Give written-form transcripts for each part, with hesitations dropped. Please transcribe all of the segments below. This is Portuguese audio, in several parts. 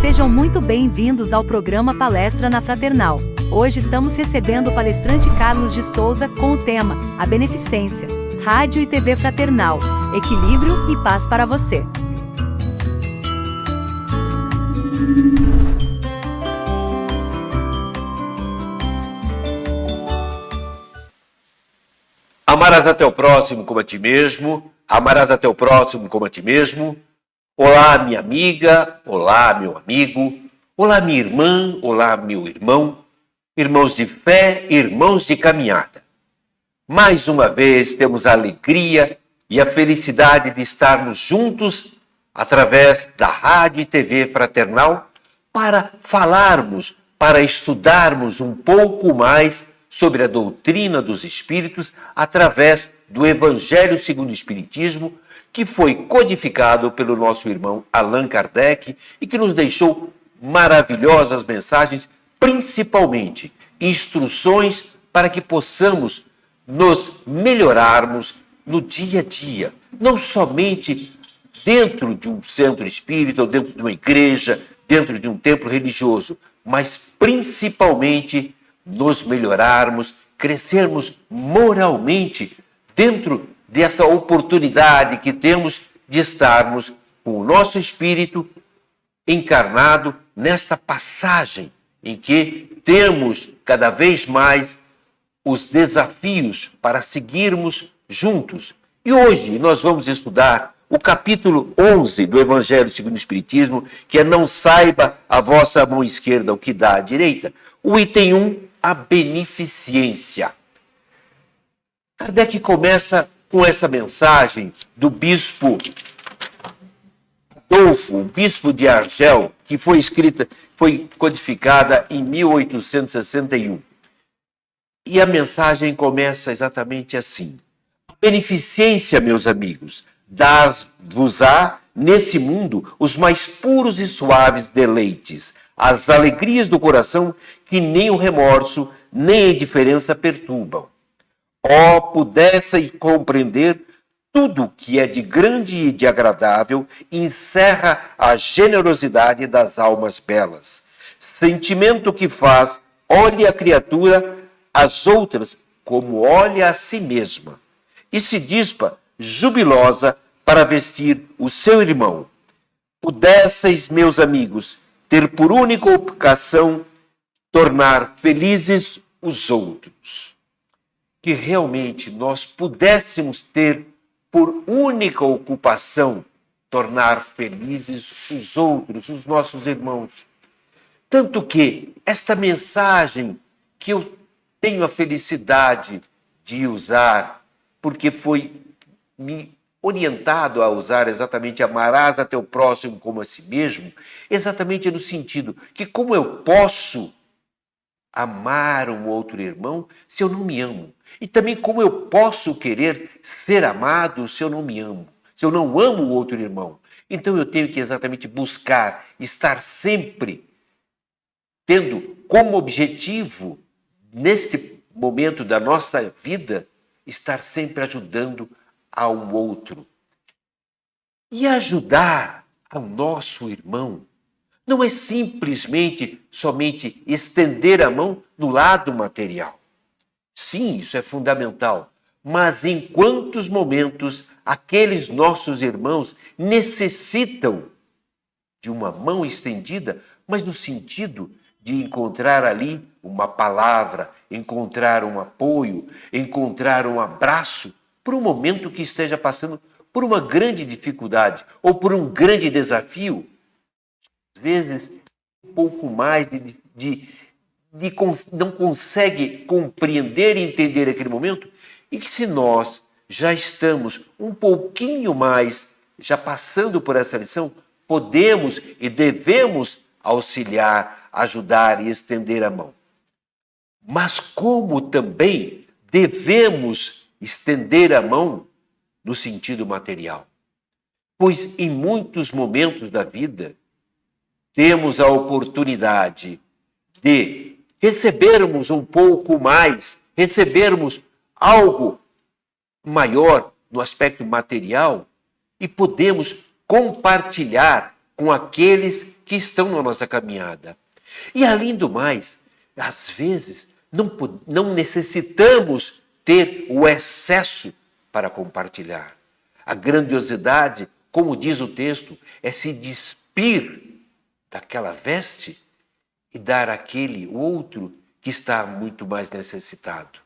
Sejam muito bem-vindos ao programa Palestra na Fraternal. Hoje estamos recebendo o palestrante Carlos de Souza com o tema A Beneficência, Rádio e TV Fraternal, Equilíbrio e Paz para você. Amarás a teu próximo como a ti mesmo, amarás a teu próximo como a ti mesmo. Olá, minha amiga, olá, meu amigo, olá, minha irmã, olá, meu irmão, irmãos de fé, irmãos de caminhada. Mais uma vez temos a alegria e a felicidade de estarmos juntos através da Rádio e TV Fraternal para falarmos, para estudarmos um pouco mais sobre a doutrina dos Espíritos através do Evangelho segundo o Espiritismo, que foi codificado pelo nosso irmão Allan Kardec e que nos deixou maravilhosas mensagens, principalmente instruções para que possamos nos melhorarmos no dia a dia, não somente dentro de um centro espírita ou dentro de uma igreja, dentro de um templo religioso, mas principalmente nos melhorarmos, crescermos moralmente dentro dessa oportunidade que temos de estarmos com o nosso espírito encarnado nesta passagem em que temos cada vez mais os desafios para seguirmos juntos. E hoje nós vamos estudar o capítulo 11 do Evangelho segundo o Espiritismo, que é Não saiba a vossa mão esquerda o que dá à direita. O item 1, a beneficência. Kardec começa com essa mensagem do bispo Adolfo, o bispo de Argel, que foi codificada em 1861. E a mensagem começa exatamente assim: beneficência, meus amigos, dás-vos-á nesse mundo os mais puros e suaves deleites, as alegrias do coração que nem o remorso, nem a indiferença perturbam. Ó, pudessem compreender tudo que é de grande e de agradável, encerra a generosidade das almas belas. Sentimento que faz, olhe a criatura, as outras, como olha a si mesma, e se dispa, jubilosa, para vestir o seu irmão. Pudesseis, meus amigos, ter por única ocupação tornar felizes os outros. Que realmente nós pudéssemos ter por única ocupação tornar felizes os outros, os nossos irmãos. Tanto que esta mensagem que eu tenho a felicidade de usar, porque foi me orientado a usar exatamente amarás a teu próximo como a si mesmo, exatamente no sentido que como eu posso amar um outro irmão se eu não me amo? E também como eu posso querer ser amado se eu não me amo, se eu não amo o outro irmão? Então eu tenho que exatamente buscar estar sempre tendo como objetivo, neste momento da nossa vida, estar sempre ajudando ao outro. E ajudar ao nosso irmão não é simplesmente somente estender a mão no lado material. Sim, isso é fundamental. Mas em quantos momentos aqueles nossos irmãos necessitam de uma mão estendida, mas no sentido de encontrar ali uma palavra, encontrar um apoio, encontrar um abraço, por um momento que esteja passando por uma grande dificuldade ou por um grande desafio. Às vezes, um pouco mais não consegue compreender e entender aquele momento, e que se nós já estamos um pouquinho mais, já passando por essa lição, podemos e devemos auxiliar, ajudar e estender a mão. Mas como também devemos estender a mão no sentido material? Pois em muitos momentos da vida, temos a oportunidade de recebermos um pouco mais, recebermos algo maior no aspecto material e podemos compartilhar com aqueles que estão na nossa caminhada. E além do mais, às vezes, não necessitamos ter o excesso para compartilhar. A grandiosidade, como diz o texto, é se despir daquela veste e dar àquele outro que está muito mais necessitado.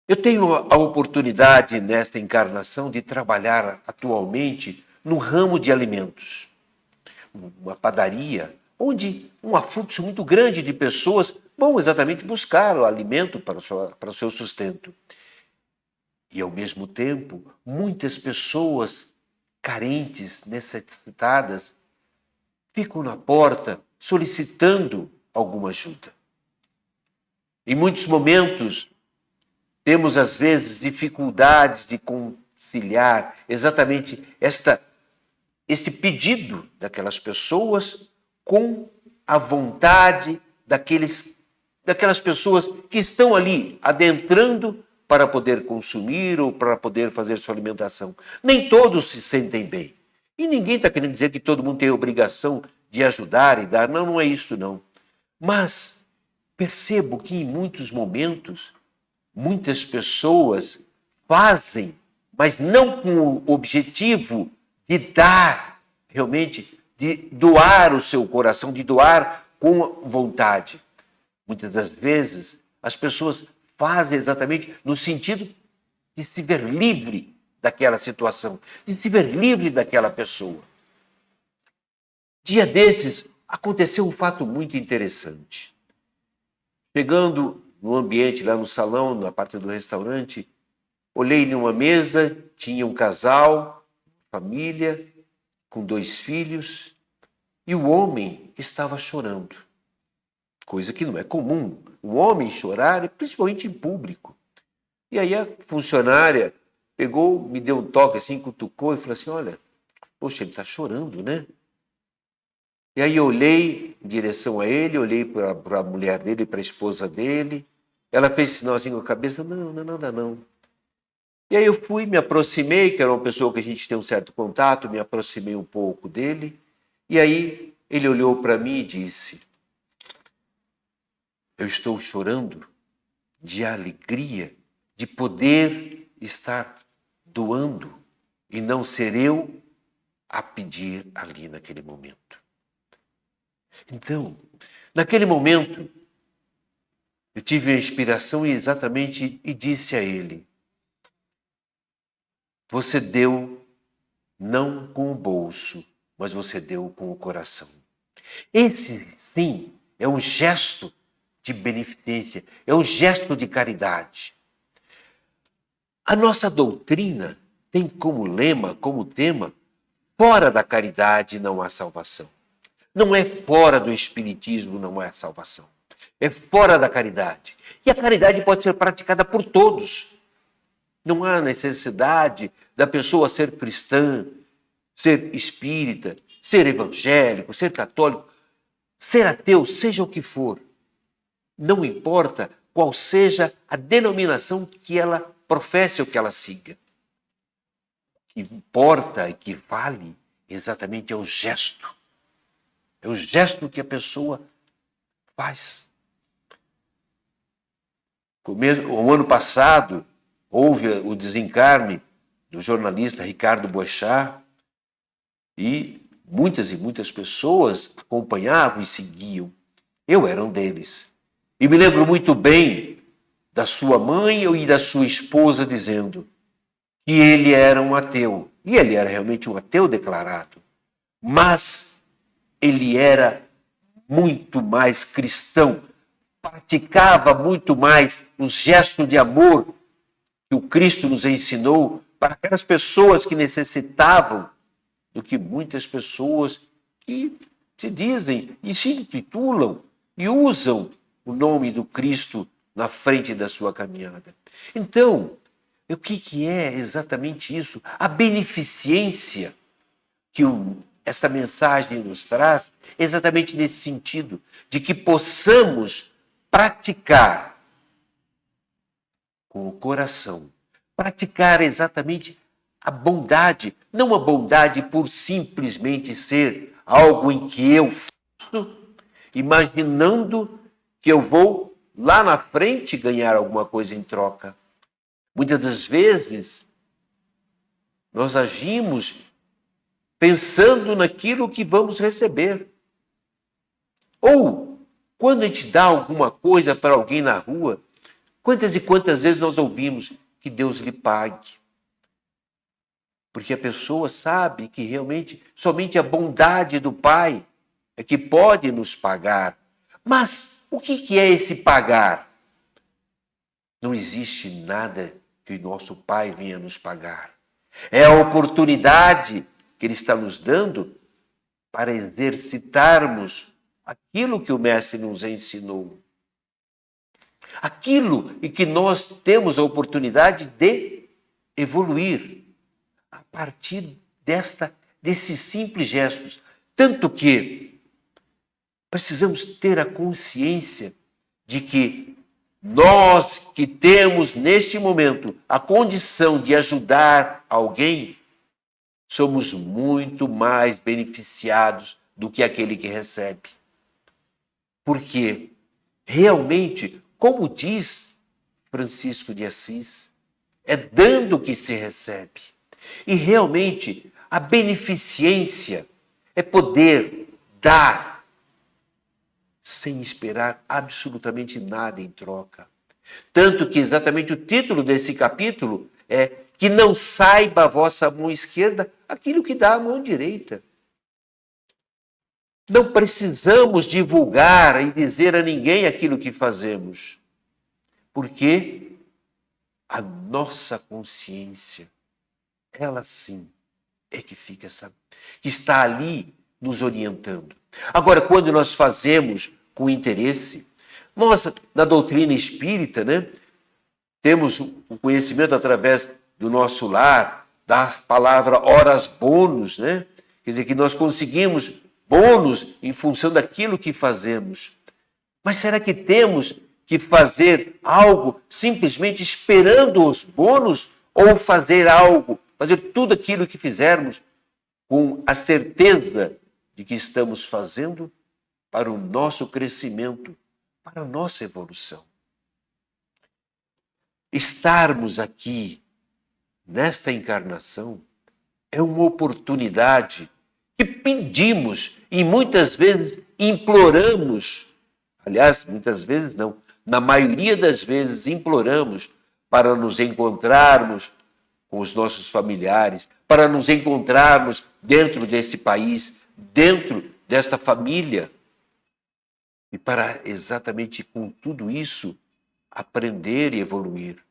Eu tenho a oportunidade nesta encarnação de trabalhar atualmente no ramo de alimentos. Uma padaria, onde um afluxo muito grande de pessoas vão exatamente buscar o alimento para o seu sustento. E, ao mesmo tempo, muitas pessoas carentes, necessitadas, ficam na porta solicitando alguma ajuda. Em muitos momentos, temos às vezes dificuldades de conciliar exatamente este pedido daquelas pessoas com a vontade daquelas pessoas que estão ali adentrando para poder consumir ou para poder fazer sua alimentação. Nem todos se sentem bem. E ninguém está querendo dizer que todo mundo tem a obrigação de ajudar e dar. Não, não é isso, não. Mas percebo que em muitos momentos, muitas pessoas fazem, mas não com o objetivo de dar, realmente, de doar o seu coração, de doar com vontade. Muitas das vezes, as pessoas fazem exatamente no sentido de se ver livre daquela situação, de se ver livre daquela pessoa. Dia desses, aconteceu um fato muito interessante. Chegando no ambiente, lá no salão, na parte do restaurante, olhei numa mesa, tinha um casal, família, com 2 filhos, e o homem estava chorando. Coisa que não é comum, um homem chorar, principalmente em público. E aí a funcionária pegou, me deu um toque assim, cutucou e falou assim, olha, poxa, ele está chorando, né? E aí eu olhei em direção a ele, olhei para a mulher dele, para a esposa dele. Ela fez sinal assim com a cabeça, não, não é nada não. E aí eu fui, me aproximei, que era uma pessoa que a gente tem um certo contato, me aproximei um pouco dele. E aí ele olhou para mim e disse, eu estou chorando de alegria de poder estar doando e não ser eu a pedir ali naquele momento. Então, naquele momento, eu tive a inspiração e disse a ele, você deu não com o bolso, mas você deu com o coração. Esse, sim, é um gesto de beneficência, é um gesto de caridade. A nossa doutrina tem como lema, como tema, fora da caridade não há salvação. Não é fora do espiritismo, não há salvação. É fora da caridade. E a caridade pode ser praticada por todos. Não há necessidade da pessoa ser cristã, ser espírita, ser evangélico, ser católico, ser ateu, seja o que for. Não importa qual seja a denominação que ela professe ou que ela siga. O que importa e que vale exatamente é o gesto. É o gesto que a pessoa faz. O ano passado, houve o desencarne do jornalista Ricardo Boechat e muitas pessoas acompanhavam e seguiam. Eu era um deles. E me lembro muito bem da sua mãe e da sua esposa dizendo que ele era um ateu. E ele era realmente um ateu declarado. Mas ele era muito mais cristão, praticava muito mais os gestos de amor que o Cristo nos ensinou para aquelas pessoas que necessitavam do que muitas pessoas que se dizem e se intitulam e usam o nome do Cristo na frente da sua caminhada. Então, o que é exatamente isso? A beneficência que esta mensagem nos traz exatamente nesse sentido, de que possamos praticar com o coração, praticar exatamente a bondade, não a bondade por simplesmente ser algo em que eu faço, imaginando que eu vou lá na frente ganhar alguma coisa em troca. Muitas das vezes, nós agimos pensando naquilo que vamos receber. Ou, quando a gente dá alguma coisa para alguém na rua, quantas e quantas vezes nós ouvimos que Deus lhe pague? Porque a pessoa sabe que realmente somente a bondade do Pai é que pode nos pagar. Mas o que é esse pagar? Não existe nada que o nosso Pai venha nos pagar. É a oportunidade que Ele está nos dando para exercitarmos aquilo que o Mestre nos ensinou. Aquilo em que nós temos a oportunidade de evoluir a partir desses simples gestos. Tanto que precisamos ter a consciência de que nós que temos neste momento a condição de ajudar alguém, somos muito mais beneficiados do que aquele que recebe. Porque realmente, como diz Francisco de Assis, é dando que se recebe. E realmente a beneficência é poder dar sem esperar absolutamente nada em troca. Tanto que exatamente o título desse capítulo é que não saiba a vossa mão esquerda aquilo que dá a mão direita. Não precisamos divulgar e dizer a ninguém aquilo que fazemos, porque a nossa consciência, ela sim é que fica, que está ali nos orientando. Agora, quando nós fazemos com interesse, nós, na doutrina espírita, temos o conhecimento através do nosso lar, da palavra horas bônus, quer dizer, que nós conseguimos bônus em função daquilo que fazemos. Mas será que temos que fazer algo simplesmente esperando os bônus ou fazer algo, fazer tudo aquilo que fizermos com a certeza de que estamos fazendo para o nosso crescimento, para a nossa evolução? Estarmos aqui nesta encarnação é uma oportunidade que pedimos e muitas vezes imploramos, aliás, muitas vezes não, na maioria das vezes imploramos para nos encontrarmos com os nossos familiares, para nos encontrarmos dentro desse país, dentro desta família, e para exatamente com tudo isso aprender e evoluir.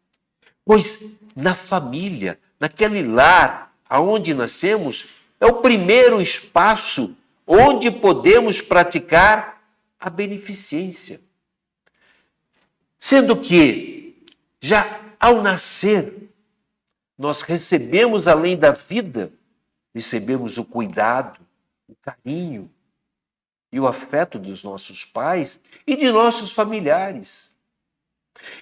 Pois na família, naquele lar aonde nascemos, é o primeiro espaço onde podemos praticar a beneficência. Sendo que, já ao nascer, nós recebemos, além da vida, recebemos o cuidado, o carinho e o afeto dos nossos pais e de nossos familiares.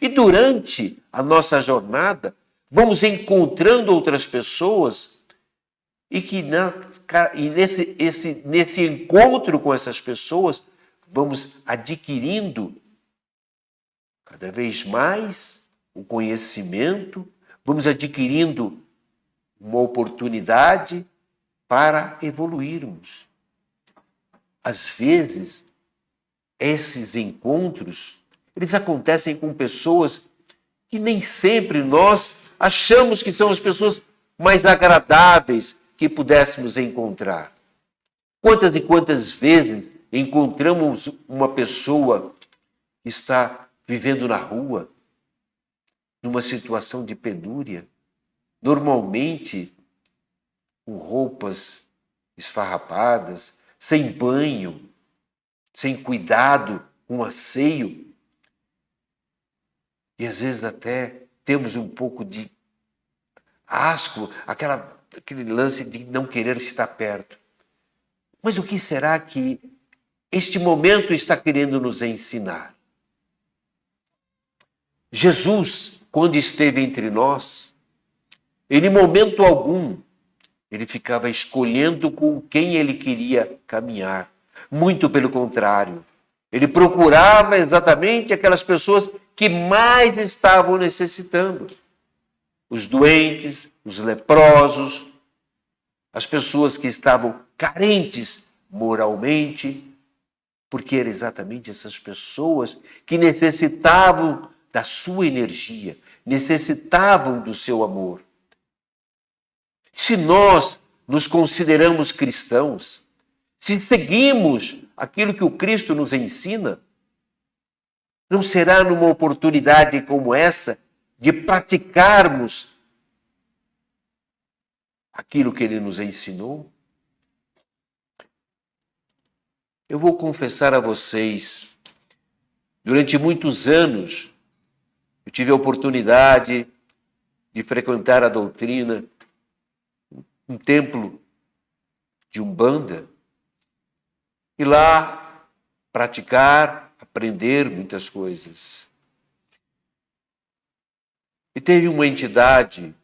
E durante a nossa jornada, vamos encontrando outras pessoas e que nesse encontro com essas pessoas, vamos adquirindo cada vez mais o conhecimento, vamos adquirindo uma oportunidade para evoluirmos. Às vezes, esses encontros, eles acontecem com pessoas que nem sempre nós achamos que são as pessoas mais agradáveis que pudéssemos encontrar. Quantas e quantas vezes encontramos uma pessoa que está vivendo na rua, numa situação de penúria, normalmente com roupas esfarrapadas, sem banho, sem cuidado, com asseio. E às vezes até temos um pouco de asco, aquele lance de não querer estar perto. Mas o que será que este momento está querendo nos ensinar? Jesus, quando esteve entre nós, Em momento algum, ele ficava escolhendo com quem ele queria caminhar. Muito pelo contrário. Ele procurava exatamente aquelas pessoas que mais estavam necessitando. Os doentes, os leprosos, as pessoas que estavam carentes moralmente, porque eram exatamente essas pessoas que necessitavam da sua energia, necessitavam do seu amor. Se nós nos consideramos cristãos, se seguimos aquilo que o Cristo nos ensina, não será numa oportunidade como essa de praticarmos aquilo que ele nos ensinou? Eu vou confessar a vocês, durante muitos anos, eu tive a oportunidade de frequentar a doutrina, um templo de Umbanda, e lá praticar, aprender muitas coisas. E teve uma entidade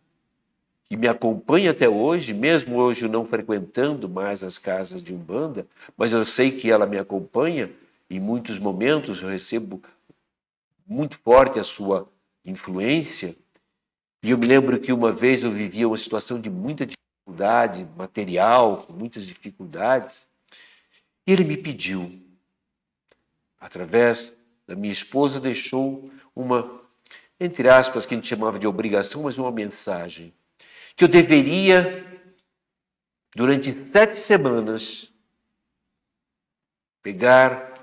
que me acompanha até hoje, mesmo hoje não frequentando mais as casas de Umbanda, mas eu sei que ela me acompanha, em muitos momentos eu recebo muito forte a sua influência. E eu me lembro que uma vez eu vivia uma situação de muita dificuldade material, com muitas dificuldades, e ele me pediu, através da minha esposa, deixou uma, entre aspas, que a gente chamava de obrigação, mas uma mensagem, que eu deveria, durante 7 semanas,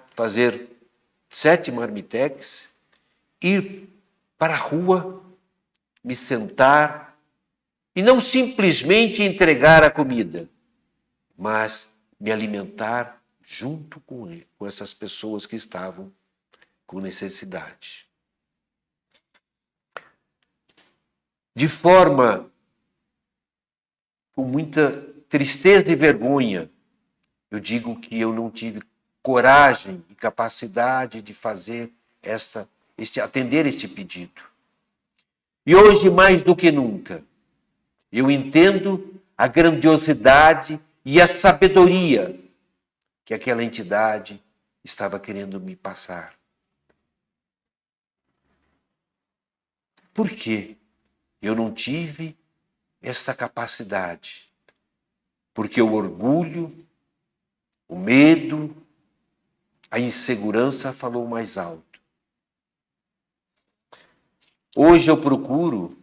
fazer 7 marmitex, ir para a rua, me sentar e não simplesmente entregar a comida, mas me alimentar junto com essas pessoas que estavam com necessidade. De forma com muita tristeza e vergonha, eu digo que eu não tive coragem e capacidade de fazer atender este pedido. E hoje, mais do que nunca, eu entendo a grandiosidade e a sabedoria que aquela entidade estava querendo me passar. Por quê? Eu não tive esta capacidade, porque o orgulho, o medo, a insegurança falou mais alto. Hoje eu procuro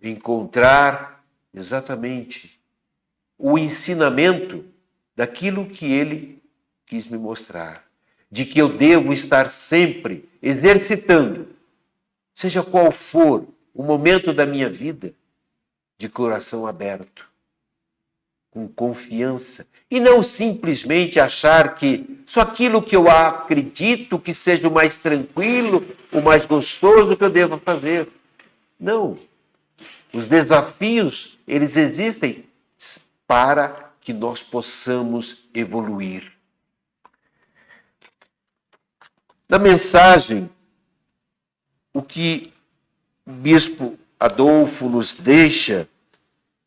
encontrar exatamente o ensinamento daquilo que ele quis me mostrar, de que eu devo estar sempre exercitando, seja qual for o momento da minha vida, de coração aberto, com confiança, e não simplesmente achar que só aquilo que eu acredito que seja o mais tranquilo, o mais gostoso que eu devo fazer. Não. Os desafios, eles existem para que nós possamos evoluir. Na mensagem, o que o bispo Adolfo nos deixa,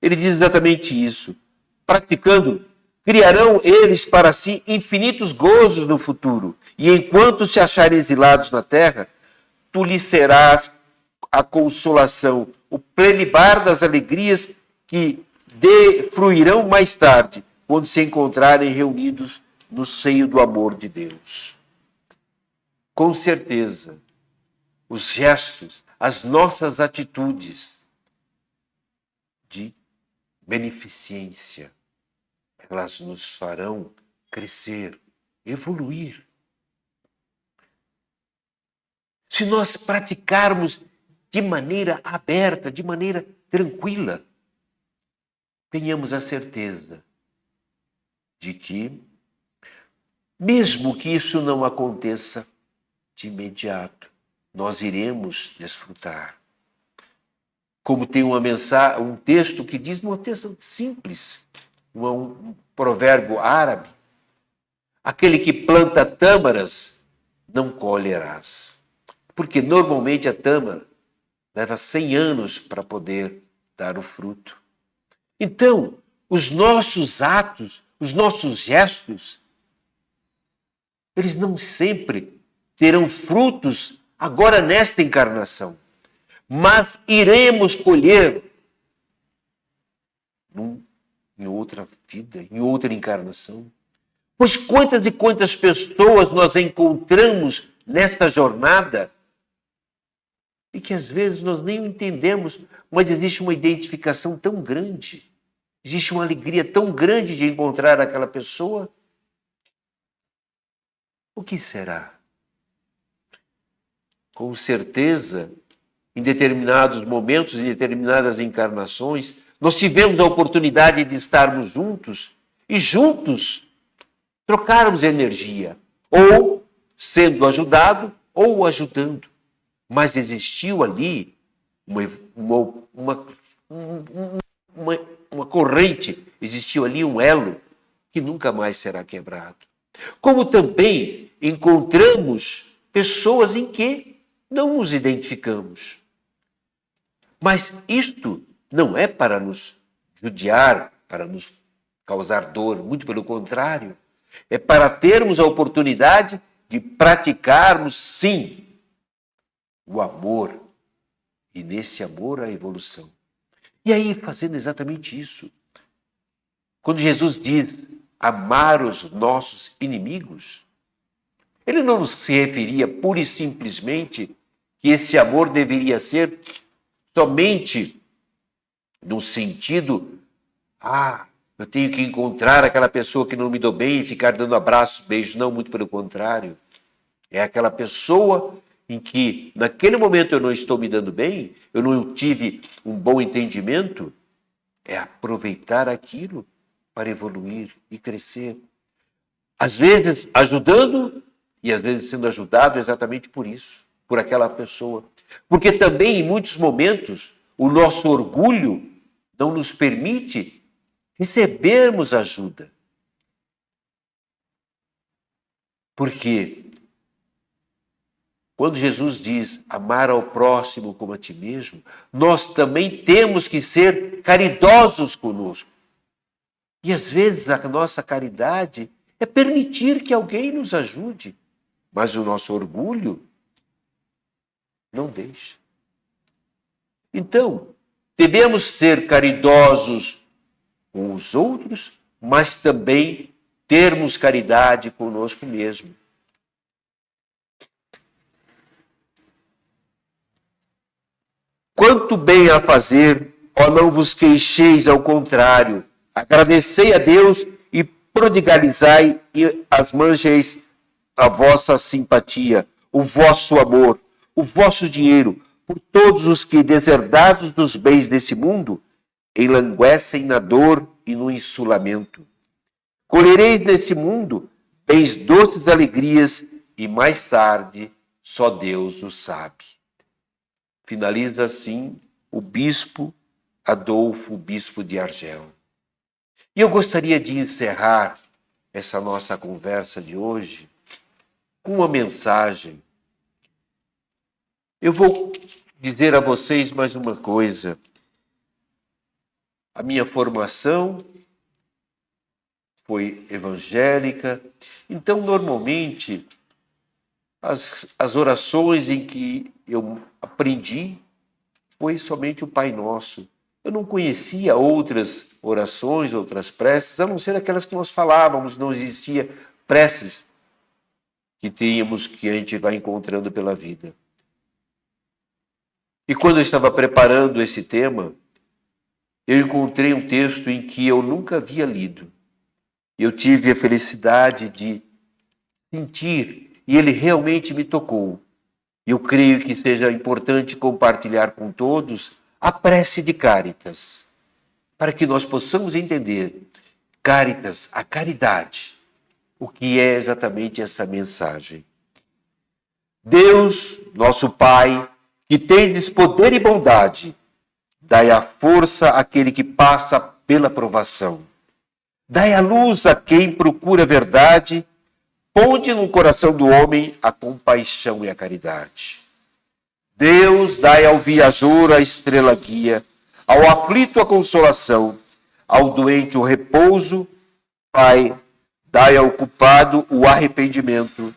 ele diz exatamente isso. Praticando, criarão eles para si infinitos gozos no futuro, e enquanto se acharem exilados na terra, tu lhes serás a consolação, o prelibar das alegrias que fruirão mais tarde, quando se encontrarem reunidos no seio do amor de Deus. Com certeza, os gestos, as nossas atitudes de beneficência, elas nos farão crescer, evoluir. Se nós praticarmos de maneira aberta, de maneira tranquila, tenhamos a certeza de que, mesmo que isso não aconteça de imediato, nós iremos desfrutar. Como tem um texto que diz, um texto simples, um provérbio árabe, aquele que planta tâmaras não colherás. Porque normalmente a tâmara leva 100 anos para poder dar o fruto. Então, os nossos atos, os nossos gestos, eles não sempre terão frutos agora nesta encarnação, mas iremos colher em outra vida, em outra encarnação. Pois quantas e quantas pessoas nós encontramos nesta jornada e que às vezes nós nem entendemos, mas existe uma identificação tão grande, existe uma alegria tão grande de encontrar aquela pessoa. O que será? Com certeza, em determinados momentos, em determinadas encarnações, nós tivemos a oportunidade de estarmos juntos e juntos trocarmos energia, ou sendo ajudado ou ajudando. Mas existiu ali uma corrente, existiu ali um elo que nunca mais será quebrado. Como também encontramos pessoas em que não nos identificamos. Mas isto não é para nos judiar, para nos causar dor, muito pelo contrário. É para termos a oportunidade de praticarmos, sim, o amor. E nesse amor a evolução. E aí, fazendo exatamente isso, quando Jesus diz amar os nossos inimigos, ele não se referia pura e simplesmente que esse amor deveria ser somente no sentido, eu tenho que encontrar aquela pessoa que não me deu bem e ficar dando abraços, beijos. Não, muito pelo contrário. É aquela pessoa em que, naquele momento, eu não estou me dando bem, eu não tive um bom entendimento, é aproveitar aquilo para evoluir e crescer. Às vezes ajudando e às vezes sendo ajudado exatamente por isso, por aquela pessoa. Porque também, em muitos momentos, o nosso orgulho não nos permite recebermos ajuda. Porque quando Jesus diz amar ao próximo como a ti mesmo, nós também temos que ser caridosos conosco. E às vezes a nossa caridade é permitir que alguém nos ajude, mas o nosso orgulho não deixa. Então, devemos ser caridosos com os outros, mas também termos caridade conosco mesmo. Quanto bem a fazer, ó, não vos queixeis, ao contrário, agradecei a Deus e prodigalizai e as manjeis a vossa simpatia, o vosso amor, o vosso dinheiro, por todos os que, deserdados dos bens desse mundo, enlanguecem na dor e no insulamento. Colhereis nesse mundo bens, doces alegrias, e mais tarde só Deus o sabe. Finaliza assim o bispo Adolfo, bispo de Argel. E eu gostaria de encerrar essa nossa conversa de hoje com uma mensagem. Eu vou dizer a vocês mais uma coisa. A minha formação foi evangélica, então normalmente as orações em que eu aprendi foi somente o Pai Nosso. Eu não conhecia outras orações, outras preces, a não ser aquelas que nós falávamos, não existia preces que a gente vai encontrando pela vida. E quando eu estava preparando esse tema, eu encontrei um texto em que eu nunca havia lido. Eu tive a felicidade de sentir, e ele realmente me tocou. Eu creio que seja importante compartilhar com todos a prece de Cáritas, para que nós possamos entender, Cáritas, a caridade, o que é exatamente essa mensagem. Deus, nosso Pai, que tendes poder e bondade, dai a força àquele que passa pela provação. Dai a luz a quem procura a verdade, ponde no coração do homem a compaixão e a caridade. Deus, dai ao viajor a estrela guia, ao aflito a consolação, ao doente o repouso. Pai, dai ao culpado o arrependimento,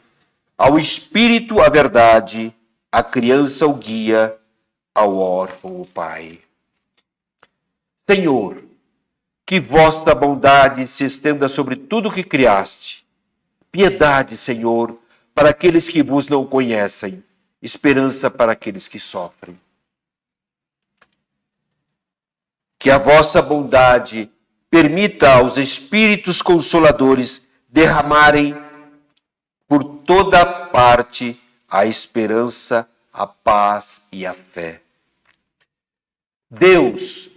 ao espírito a verdade, à criança o guia, ao órfão o Pai. Senhor, que vossa bondade se estenda sobre tudo que criaste. Piedade, Senhor, para aqueles que vos não conhecem, esperança para aqueles que sofrem. Que a vossa bondade permita aos Espíritos Consoladores derramarem por toda parte a esperança, a paz e a fé. Deus,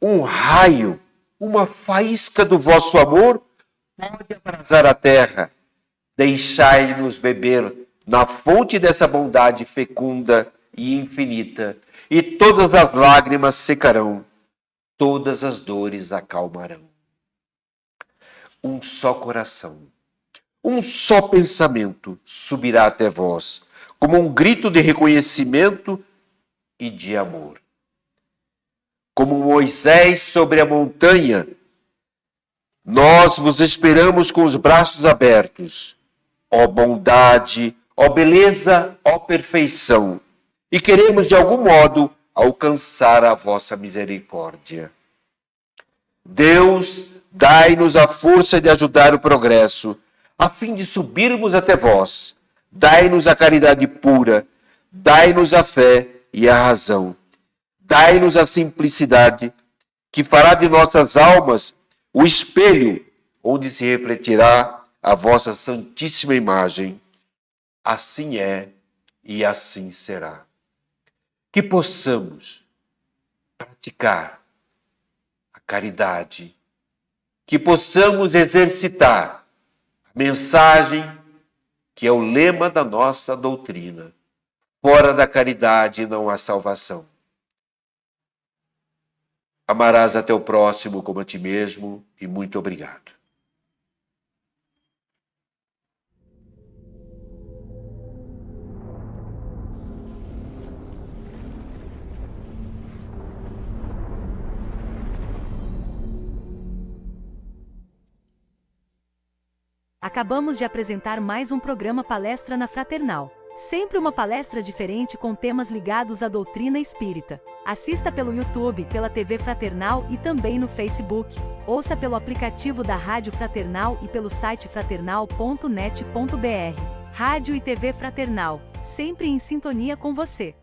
um raio, uma faísca do vosso amor pode abrasar a terra. Deixai-nos beber na fonte dessa bondade fecunda e infinita, e todas as lágrimas secarão, todas as dores acalmarão. Um só coração, um só pensamento subirá até vós, como um grito de reconhecimento e de amor. Como Moisés sobre a montanha, nós vos esperamos com os braços abertos, ó bondade, ó beleza, ó perfeição, e queremos de algum modo alcançar a vossa misericórdia. Deus, dai-nos a força de ajudar o progresso, a fim de subirmos até vós. Dai-nos a caridade pura, dai-nos a fé e a razão. Dai-nos a simplicidade, que fará de nossas almas o espelho onde se refletirá a vossa santíssima imagem. Assim é e assim será. Que possamos praticar a caridade, que possamos exercitar a mensagem que é o lema da nossa doutrina. Fora da caridade não há salvação. Amarás até o próximo como a ti mesmo, e muito obrigado. Acabamos de apresentar mais um programa Palestra na Fraternal. Sempre uma palestra diferente com temas ligados à doutrina espírita. Assista pelo YouTube, pela TV Fraternal e também no Facebook. Ouça pelo aplicativo da Rádio Fraternal e pelo site fraternal.net.br. Rádio e TV Fraternal, sempre em sintonia com você.